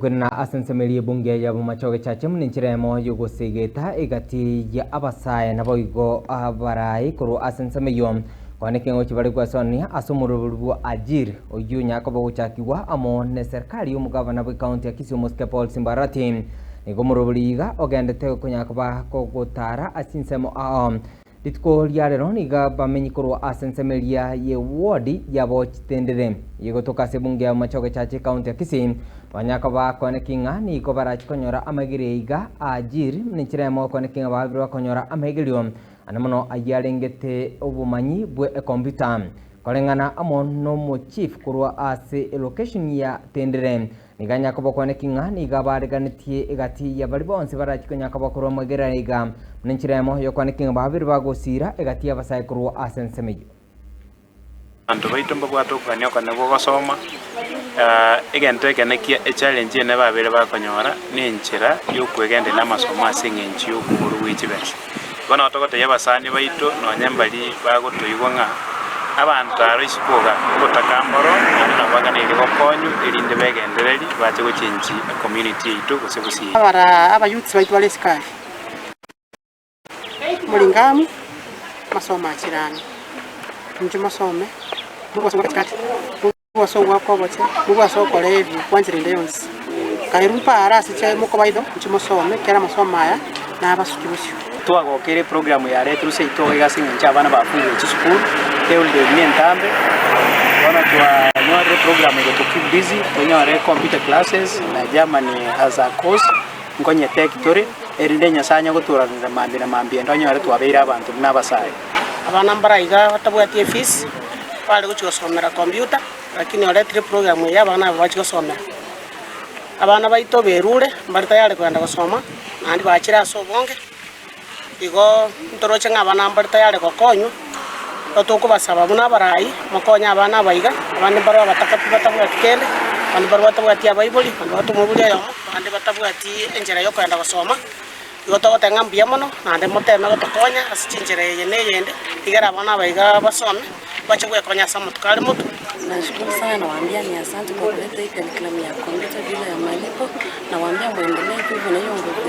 Kuna asensemelie bunge ya Bomachoge Chache mninchiremo yugusigita igati ya abasaya naboigo abarai kuru asensemeyo kwane kengo chibari kwa soni asumurubu ajir oyu nyakobo guchakiwa amo ne serikali umugabana bwa county ya Kisumu Paul Simbarati nigomurubuliga ogendete kunyakoba kogotara asinsemo litiko lyarero niga bamenyikorwa asensemelia ye ward yabo chitendere yegotoka sebunge ya Bomachoge Chache county ya Kisumu Wanyakaba kone kinga ni ko barachi konyora amagireiga ajir ninchiremo kone kinga babirwa konyora amagirio anamono ayarengete obumanyi bwe computer kolengana amono mo chief kurwa ase location ya tendere niganya ko kone kinga ni gabareganitie egati ya balibonse barachi konyakaba kurwa mageraiga ninchiremo yo kone kinga babirwa gosira egati ya basai kurwa asensemeyo antu baitomba bwatokanya kana bwasoma egento ekenekia challenge ne babere bakonyora ninchira yokwegende n'amasomo asengenchi okuburu w'ikibese bona otogote yabasani baito nonyambali bagotoyigwa nga abantu arishikoga gotakamboro nabagana iri gokonyu irinde begendereri bache gochenji community ito kusebusi abara abayuthi baitwale sikali mulingamu masomo achirani nje masome mubaso katikati mubaso wakobote mubaso kolevi kwanzirinde yonse kairupa arasi cya mukobaido nje masome kera masomo aya n'abasukibusyo twagokere program ya retro se itoga singa abana bafungiye school teulde mientambe bana twa nyore program ya to keep busy nyore computer classes na Germany as a course ngonye tekitore erinde nyasanya guturanira mambira mambia ndonyore twabeira abantu n'abasaye abana mbaraiga batabwatie fees bali guchosomera computer lakini retro program ya abana bachosomera abana baito berure mbari tayari kwenda gusoma andi bachira sobonge igo ntoroche ngabana mbari tayari kokonyu otoko basaba buna barai makonya abana baiga abandi baro batakapi batabwatikende abandi baro batabwatia baibuli abandi batumubuli yo abandi batabwati enjera yo kwenda gusoma igo togotenga mbia mono nande moteme gotokonya asichinjere yende igara abana baiga basome bachwe konya samutukali mutu. Nashukuru sana, nawaambia ni asante kwa kuleta hii curriculum ya kompyuta bila ya malipo, nawaambia muendelee hivyo na hiyo nguvu.